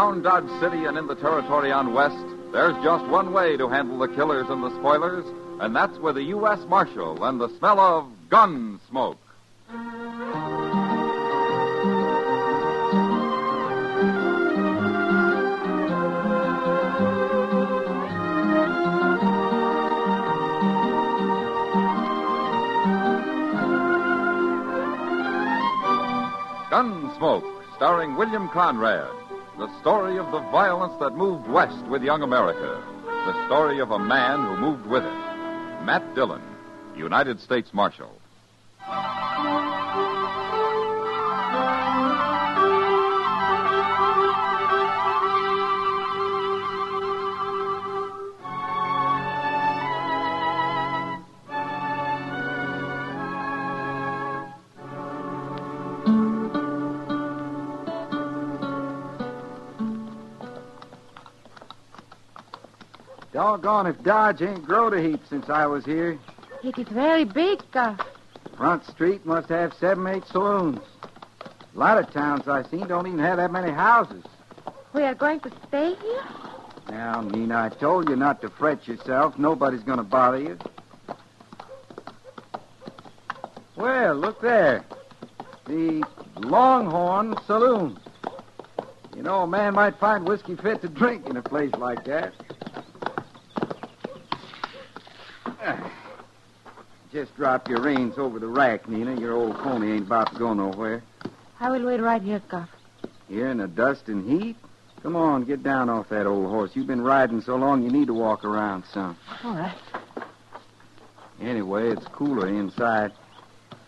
Around Dodge City and in the territory on West, there's just one way to handle the killers and the spoilers, and that's with a U.S. Marshal and the smell of Gunsmoke. Gunsmoke, starring William Conrad. The story of the violence that moved west with young America. The story of a man who moved with it. Matt Dillon, United States Marshal. Doggone if Dodge ain't growed a heap since I was here. It is very big, Front Street must have 7, 8 saloons. A lot of towns I've seen don't even have that many houses. We are going to stay here? Now, Nina, I told you not to fret yourself. Nobody's going to bother you. Well, look there. The Longhorn Saloon. You know, a man might find whiskey fit to drink in a place like that. Just drop your reins over the rack, Nina. Your old pony ain't about to go nowhere. I will wait right here, Cuff. Here in the dust and heat? Come on, get down off that old horse. You've been riding so long you need to walk around some. All right. Anyway, it's cooler inside.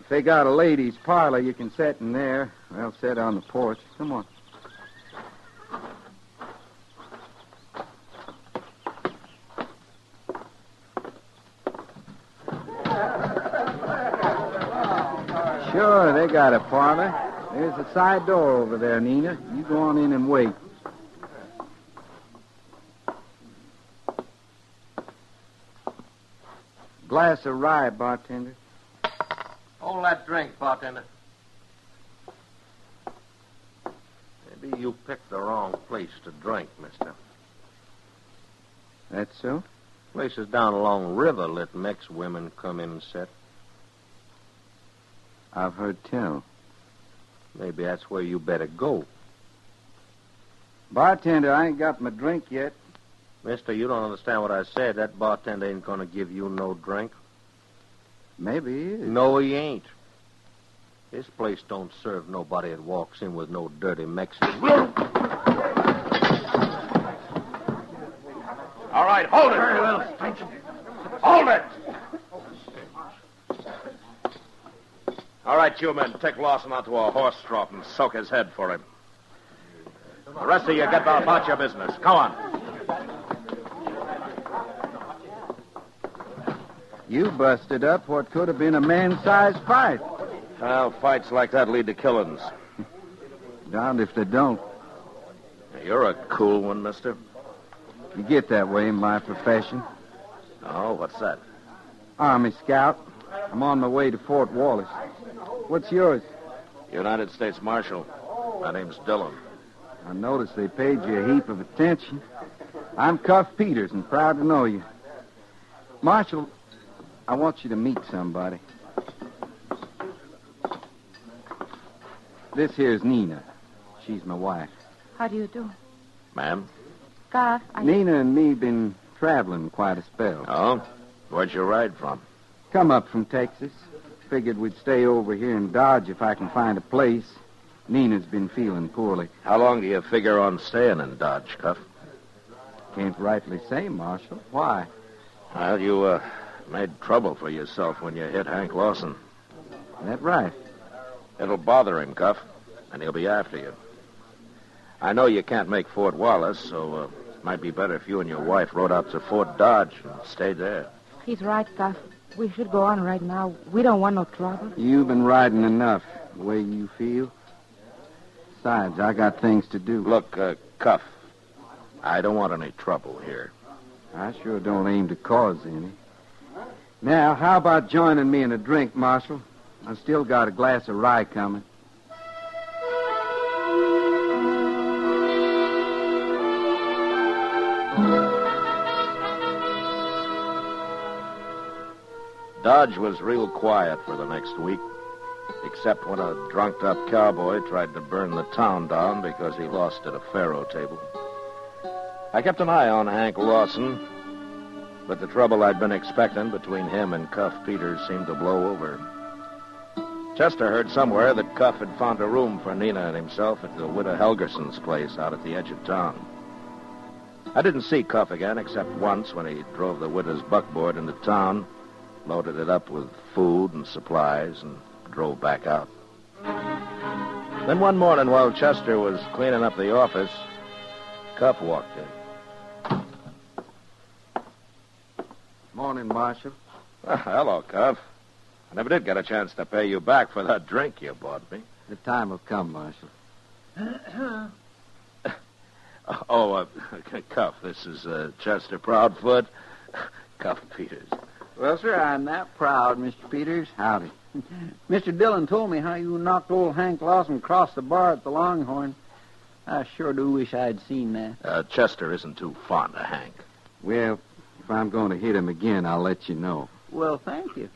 If they got a ladies' parlor, you can sit in there. Well, sit on the porch. Come on. Sure, they got a parlor. There's a side door over there, Nina. You go on in and wait. Glass of rye, bartender. Hold that drink, bartender. Maybe you picked the wrong place to drink, mister. That's so? Places down along river let mixed women come in and sit. I've heard tell. Maybe that's where you better go. Bartender, I ain't got my drink yet. Mister, you don't understand what I said. That bartender ain't going to give you no drink. Maybe he is. No, he ain't. This place don't serve nobody that walks in with no dirty Mexican. All right, hold it. Very well. Hold it. All right, you men, take Lawson out to a horse trough and soak his head for him. The rest of you get about your business. Come on. You busted up what could have been a man-sized fight. Well, fights like that lead to killings. Darned if they don't. You're a cool one, mister. You get that way in my profession. Oh, what's that? Army scout. I'm on my way to Fort Wallace. What's yours? United States Marshal. My name's Dillon. I noticed they paid you a heap of attention. I'm Cuff Peters and proud to know you. Marshal, I want you to meet somebody. This here's Nina. She's my wife. How do you do? Ma'am? Cuff, Nina and me been traveling quite a spell. Oh? Where'd you ride from? Come up from Texas. Figured we'd stay over here in Dodge if I can find a place. Nina's been feeling poorly. How long do you figure on staying in Dodge, Cuff? Can't rightly say, Marshal. Why? Well, you made trouble for yourself when you hit Hank Lawson. That right. It'll bother him, Cuff, and he'll be after you. I know you can't make Fort Wallace, so it might be better if you and your wife rode out to Fort Dodge and stayed there. He's right, Cuff. We should go on right now. We don't want no trouble. You've been riding enough, the way you feel. Besides, I got things to do. Look, Cuff, I don't want any trouble here. I sure don't aim to cause any. Now, how about joining me in a drink, Marshal? I've still got a glass of rye coming. Dodge was real quiet for the next week, except when a drunked-up cowboy tried to burn the town down because he lost at a faro table. I kept an eye on Hank Lawson, but the trouble I'd been expecting between him and Cuff Peters seemed to blow over. Chester heard somewhere that Cuff had found a room for Nina and himself at the widow Helgerson's place out at the edge of town. I didn't see Cuff again except once when he drove the widow's buckboard into town, loaded it up with food and supplies, and drove back out. Then one morning while Chester was cleaning up the office, Cuff walked in. Morning, Marshal. Hello, Cuff. I never did get a chance to pay you back for that drink you bought me. The time will come, Marshal. Cuff, this is Chester Proudfoot. Cuff Peters. Well, sir, I'm that proud, Mr. Peters. Howdy. Mr. Dillon told me how you knocked old Hank Lawson across the bar at the Longhorn. I sure do wish I'd seen that. Chester isn't too fond of Hank. Well, if I'm going to hit him again, I'll let you know. Well, thank you.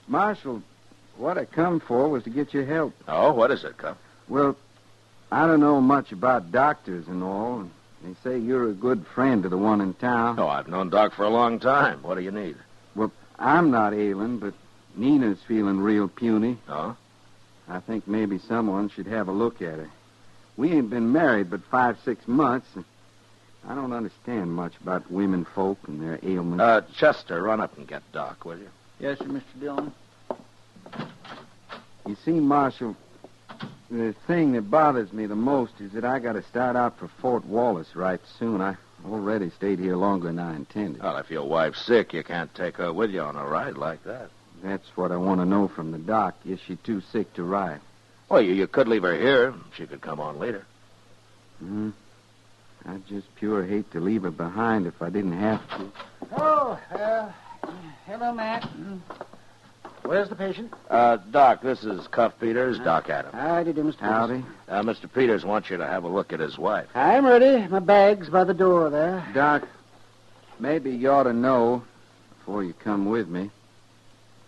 Marshal, what I come for was to get your help. Oh, what is it, Cuff? Well, I don't know much about doctors and all. And they say you're a good friend to the one in town. Oh, I've known Doc for a long time. What do you need? Well, I'm not ailing, but Nina's feeling real puny. Oh? I think maybe someone should have a look at her. We ain't been married but 5-6 months, and I don't understand much about women folk and their ailments. Chester, run up and get Doc, will you? Yes, sir, Mr. Dillon. You see, Marshal, the thing that bothers me the most is that I got to start out for Fort Wallace right soon. I already stayed here longer than I intended. Well, if your wife's sick, you can't take her with you on a ride like that. That's what I want to know from the doc. Is she too sick to ride? Well, you could leave her here. She could come on later. I'd just pure hate to leave her behind if I didn't have to. Oh, hello, Matt. Where's the patient? Doc, this is Cuff Peters, Doc Adams. Howdy, Mr. Howdy. Mr. Peters wants you to have a look at his wife. I'm ready. My bag's by the door there. Doc, maybe you ought to know before you come with me.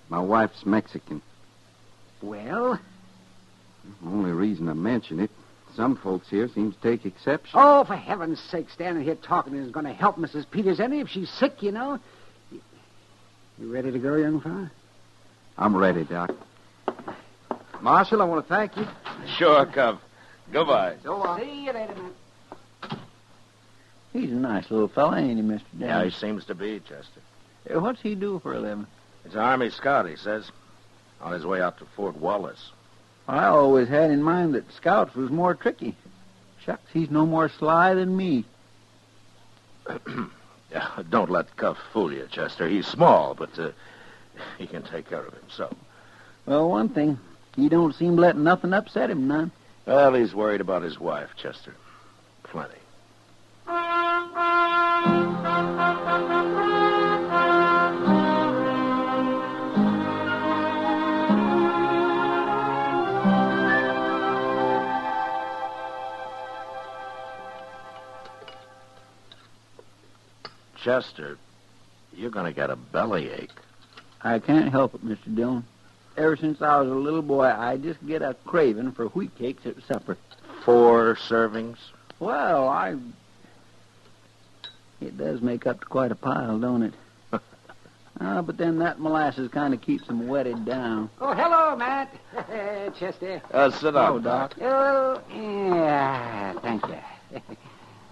My wife's Mexican. Well? The only reason I mention it, some folks here seem to take exception. Oh, for heaven's sake, standing here talking isn't going to help Mrs. Peters any if she's sick, you know. You ready to go, young fella? I'm ready, Doc. Marshal, I want to thank you. Sure, Cuff. Goodbye. So long. See you later, man. He's a nice little fella, ain't he, Mr. Dillon? Yeah, he seems to be, Chester. What's he do for a living? He's an Army scout, he says. On his way out to Fort Wallace. I always had in mind that scouts was more tricky. Shucks, he's no more sly than me. Yeah, don't let Cuff fool you, Chester. He's small, but he can take care of himself. Well, one thing, he don't seem to let nothing upset him none. Well, he's worried about his wife, Chester. Plenty. Chester, you're going to get a bellyache. I can't help it, Mr. Dillon. Ever since I was a little boy, I just get a craving for wheat cakes at supper. 4 servings? Well, It does make up to quite a pile, don't it? But then that molasses kind of keeps them wetted down. Oh, hello, Matt. Chester. Sit down, Oh, Doc. Oh, yeah, thank you.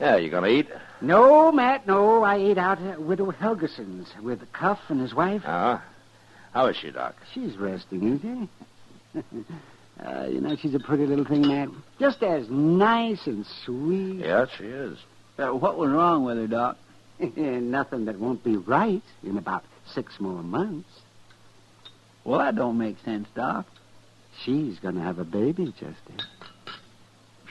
Yeah, you going to eat? No, Matt, no. I ate out at Widow Helgerson's with Cuff and his wife. How is she, Doc? She's resting, isn't she? You know, she's a pretty little thing, Matt. Just as nice and sweet. Yeah, she is. What was wrong with her, Doc? Nothing that won't be right in about 6 more months. Well, that don't make sense, Doc. She's going to have a baby, Chester.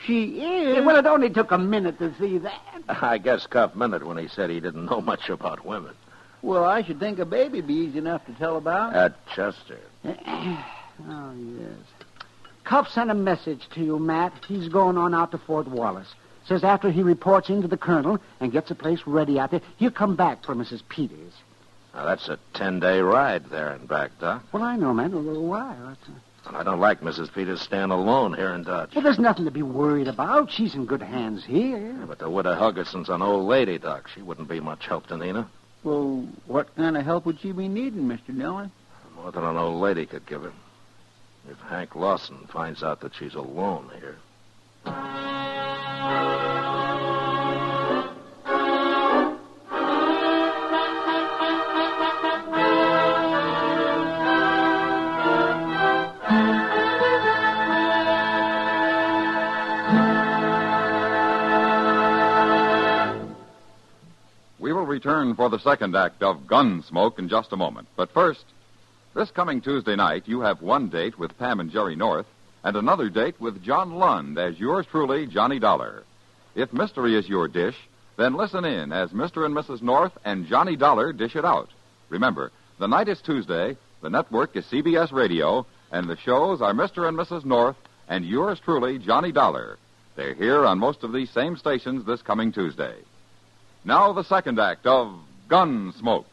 She is? Well, it only took a minute to see that. I guess Cuff meant it when he said he didn't know much about women. Well, I should think a baby be easy enough to tell about. Chester. Oh, yes. Cuff sent a message to you, Matt. He's going on out to Fort Wallace. Says after he reports into the colonel and gets a place ready out there, he'll come back for Mrs. Peters. Now, that's a 10-day ride there and back, Doc. Well, I know, man. A little while. And I don't like Mrs. Peters staying alone here in Dodge. Well, there's nothing to be worried about. She's in good hands here. Yeah, but the widow Huggerson's an old lady, Doc. She wouldn't be much help to Nina. Well, what kind of help would she be needing, Mr. Dillon? More than an old lady could give her. If Hank Lawson finds out that she's alone here. We will return for the second act of Gunsmoke in just a moment. But first, this coming Tuesday night, you have one date with Pam and Jerry North and another date with John Lund as yours truly, Johnny Dollar. If mystery is your dish, then listen in as Mr. and Mrs. North and Johnny Dollar dish it out. Remember, the night is Tuesday, the network is CBS Radio, and the shows are Mr. and Mrs. North and yours truly, Johnny Dollar. They're here on most of these same stations this coming Tuesday. Now the second act of Gunsmoke.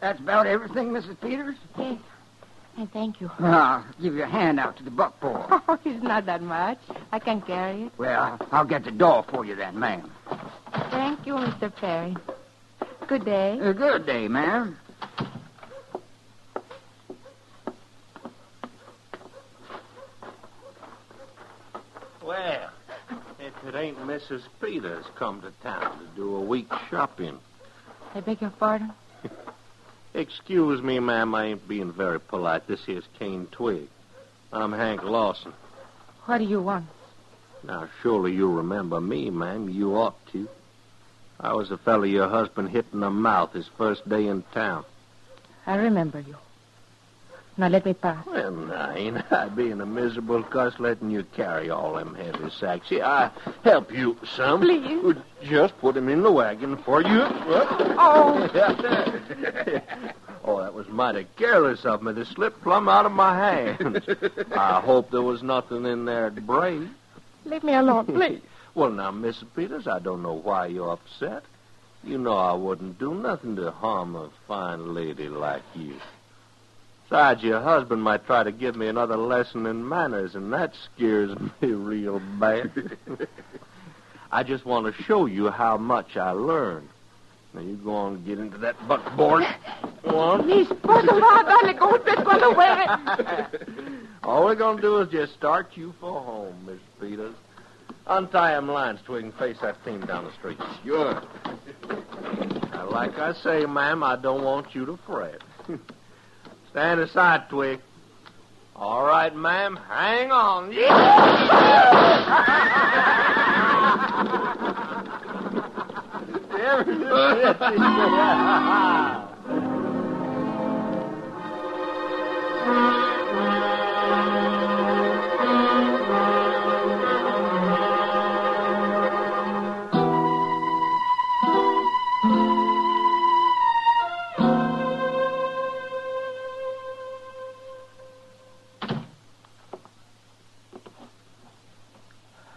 That's about everything, Mrs. Peters? Yes. And thank you. I'll give you a hand out to the buckboard. Oh, it's not that much. I can carry it. Well, I'll get the door for you then, ma'am. Thank you, Mr. Perry. Good day. Good day, ma'am. Well, if it ain't Mrs. Peters come to town to do a week's shopping. I beg your pardon? Excuse me, ma'am, I ain't being very polite. This here's Cane Twig. I'm Hank Lawson. What do you want? Now, surely you remember me, ma'am. You ought to. I was the fellow your husband hit in the mouth his first day in town. I remember you. Now let me pass. Well, now, ain't I being a miserable cuss letting you carry all them heavy sacks? See, I help you some. Please. Just put him in the wagon for you. Oh. Oh, that was mighty careless of me to slip plumb out of my hands. I hope there was nothing in there to break. Leave me alone, please. Well, now, Mrs. Peters, I don't know why you're upset. You know I wouldn't do nothing to harm a fine lady like you. Besides, your husband might try to give me another lesson in manners, and that scares me real bad. I just want to show you how much I learned. Now, you go on and get into that buckboard. Go on. Please, por favor, dale con usted cuando juegue. All we're going to do is just start you for home, Miss Peters. Untie them lines so we can face that team down the street. Sure. Now, like I say, ma'am, I don't want you to fret. Stand aside, Twig. All right, ma'am. Hang on.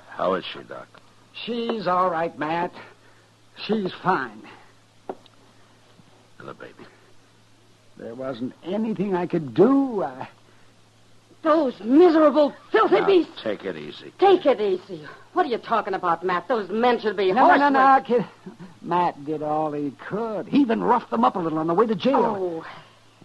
How is she, Doc? She's all right, Matt. She's fine. And the baby? There wasn't anything I could do. Those miserable, filthy Now, beasts. take it easy. Take it easy. What are you talking about, Matt? Those men should be No, kid. Matt did all he could. He even roughed them up a little on the way to jail. Oh,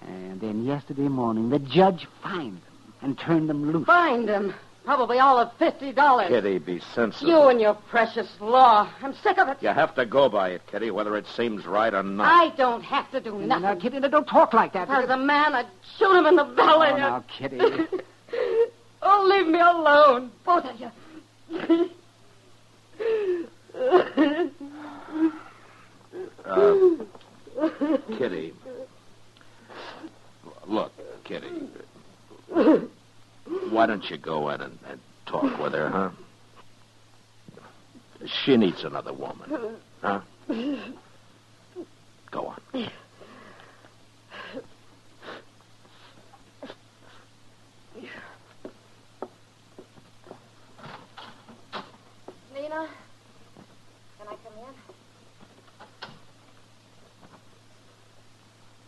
And then yesterday morning, the judge fined them and turned them loose. find them. Probably all of $50. Kitty, be sensible. You and your precious law. I'm sick of it. You have to go by it, Kitty, whether it seems right or not. I don't have to do Now, nothing. Kitty, don't talk like that. If I was a man, I'd shoot him in the belly. Oh, now, Kitty. Oh, leave me alone, both of you. Kitty. Look, Kitty. Why don't you go in and talk with her, huh? She needs another woman, huh? Go on. Nina, can I come in?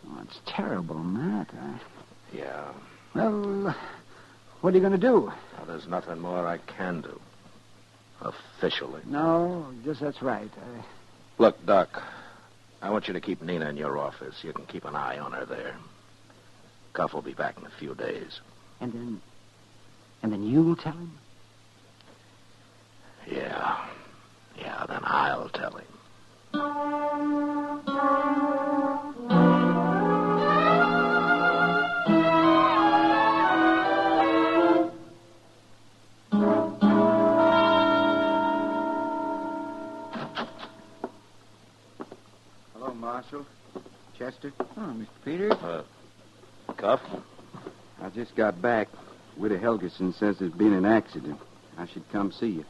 Oh, it's terrible, Matt. Yeah. Well, what are you going to do? Well, there's nothing more I can do. Officially. No, just that's right. Look, Doc, I want you to keep Nina in your office. You can keep an eye on her there. Cuff will be back in a few days. And then you'll tell him? Yeah. Yeah, then I'll tell him. Hello, Marshal. Chester. Oh, Mr. Peters. Cuff? I just got back. Widow Helgerson says there's been an accident. I should come see you.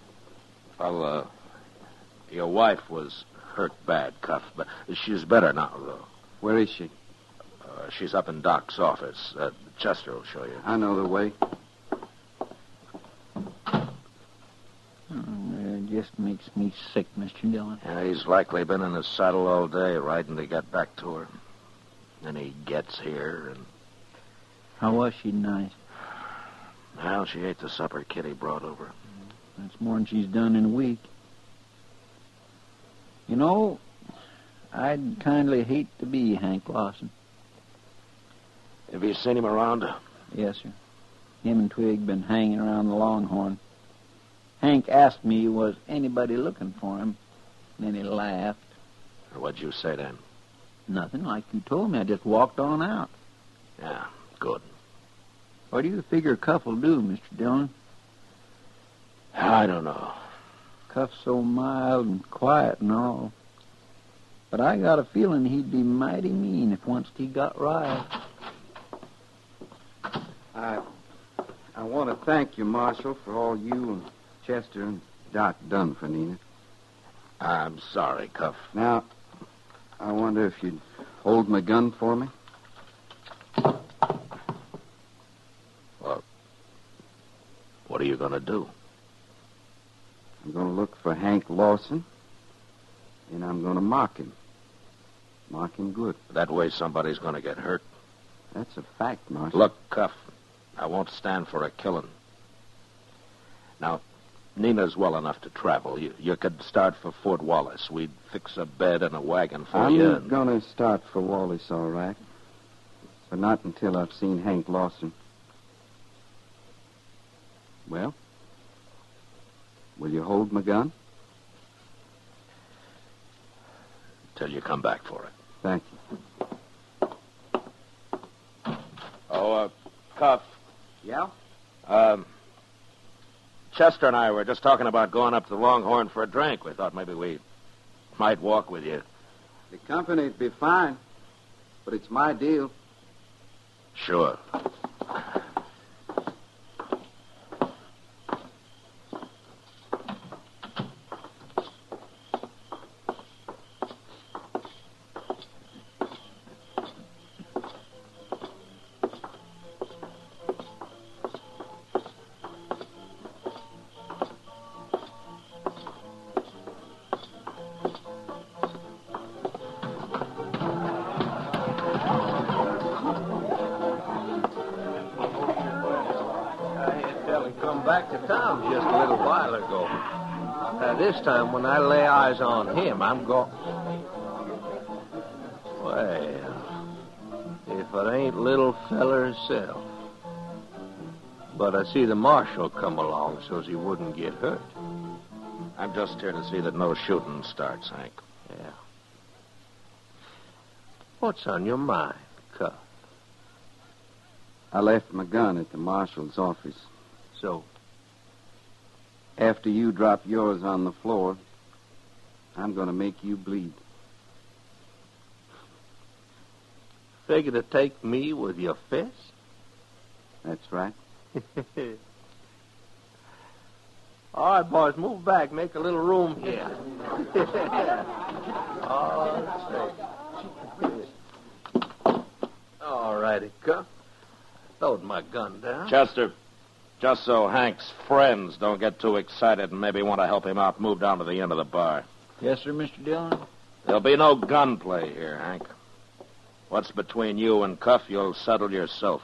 Well, your wife was hurt bad, Cuff, but she's better now, though. Where is she? She's up in Doc's office. Chester will show you. I know the way. It just makes me sick, Mr. Dillon. Yeah, he's likely been in his saddle all day, riding to get back to her. Then he gets here, and... How was she tonight? Well, she ate the supper Kitty brought over. That's more than she's done in a week. You know, I'd kindly hate to be Hank Lawson. Have you seen him around? Yes, sir. Him and Twig been hanging around the Longhorn. Hank asked me was anybody looking for him. Then he laughed. What'd you say then? Nothing, like you told me. I just walked on out. Yeah, good. What do you figure Cuff will do, Mr. Dillon? I don't know. Cuff's so mild and quiet and all. But I got a feeling he'd be mighty mean if once he got riled. I want to thank you, Marshal, for all you and Chester and Doc done for Nina. I'm sorry, Cuff. Now, I wonder if you'd hold my gun for me? Well, what are you going to do? I'm going to look for Hank Lawson, and I'm going to mark him. Mark him good. That way somebody's going to get hurt. That's a fact, Marshal. Look, Cuff, I won't stand for a killing. Now, Nina's well enough to travel. You could start for Fort Wallace. We'd fix a bed and a wagon for you. I'm going to start for Wallace, all right. But not until I've seen Hank Lawson. Well, will you hold my gun? Till you come back for it. Thank you. Cuff. Yeah? Chester and I were just talking about going up to the Longhorn for a drink. We thought maybe we might walk with you. The company'd be fine, but it's my deal. Sure. Back to town just a little while ago. This time, when I lay eyes on him, I'm going... Well, if it ain't little feller himself. But I see the marshal come along so's he wouldn't get hurt. I'm just here to see that no shooting starts, Hank. Yeah. What's on your mind, Cuff? I left my gun at the marshal's office. So... After you drop yours on the floor, I'm going to make you bleed. Figure to take me with your fist? That's right. All right, boys, move back. Make a little room here. All righty, Cuff. Throwed my gun down. Chester, just so Hank's friends don't get too excited and maybe want to help him out, move down to the end of the bar. Yes, sir, Mr. Dillon? There'll be no gunplay here, Hank. What's between you and Cuff, you'll settle yourself.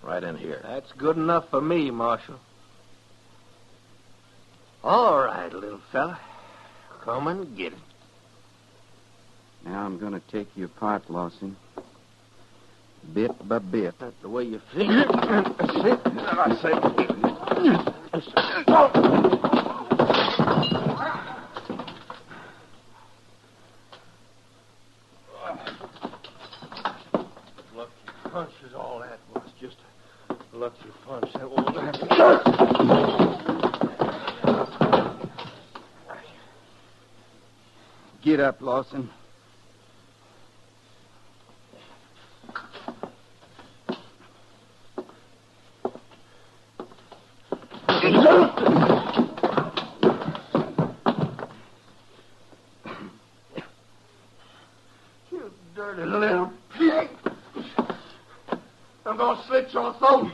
Right in here. That's good enough for me, Marshal. All right, little fella. Come and get it. Now I'm going to take you apart, Lawson. Bit by bit. That's the way you feel. I say. Lucky punch is all that was. Just a lucky punch. That won't... Get up, Lawson. You dirty little pig. I'm going to slit your throat.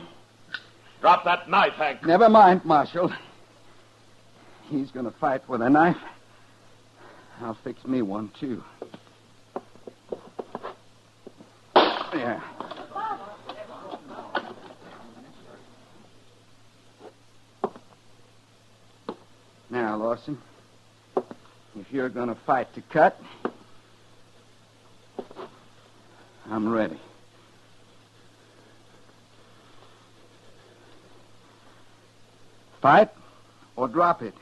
Drop that knife, Hank. Never mind, Marshal. He's going to fight with a knife. I'll fix me one, too. Yeah. Now, Lawson, if you're going to fight to cut, I'm ready. Fight or drop it.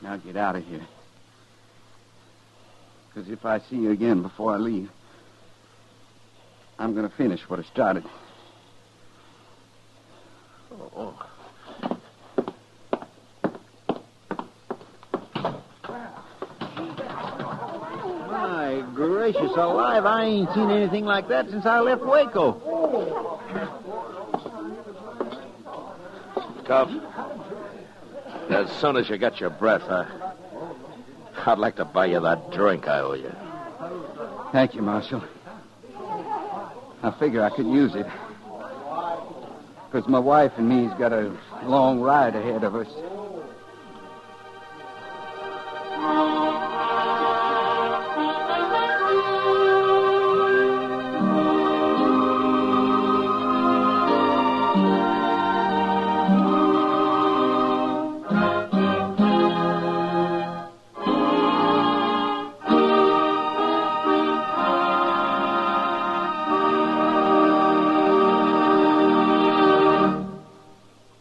Now get out of here. Because if I see you again before I leave, I'm going to finish what I started. Oh. My gracious alive, I ain't seen anything like that since I left Waco. Cuff, as soon as you get your breath, I'd like to buy you that drink I owe you. Thank you, Marshal. I figure I could use it. Because my wife and me's got a long ride ahead of us.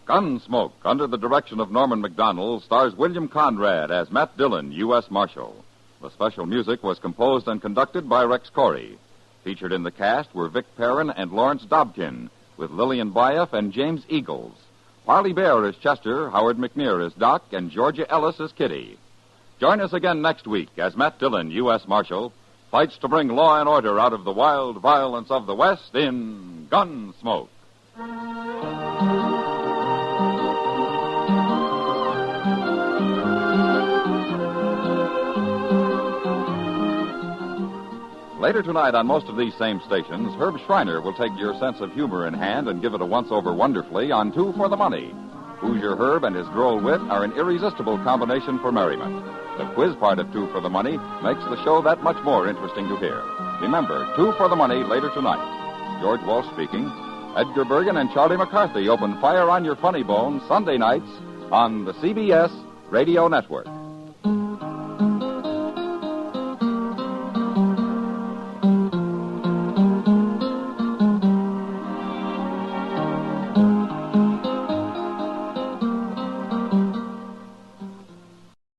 Gunsmoke, under the direction of Norman Macdonnell, stars William Conrad as Matt Dillon, U.S. Marshal. The special music was composed and conducted by Rex Corey. Featured in the cast were Vic Perrin and Lawrence Dobkin, with Lillian Buyeff and James Eagles. Parley Baer as Chester, Howard McNear as Doc, and Georgia Ellis as Kitty. Join us again next week as Matt Dillon, U.S. Marshal, fights to bring law and order out of the wild violence of the West in Gunsmoke. Later tonight on most of these same stations, Herb Schreiner will take your sense of humor in hand and give it a once-over wonderfully on Two for the Money. Hoosier Herb and his droll wit are an irresistible combination for merriment. The quiz part of Two for the Money makes the show that much more interesting to hear. Remember, Two for the Money later tonight. George Walsh speaking. Edgar Bergen and Charlie McCarthy open fire on your funny bone Sunday nights on the CBS Radio Network.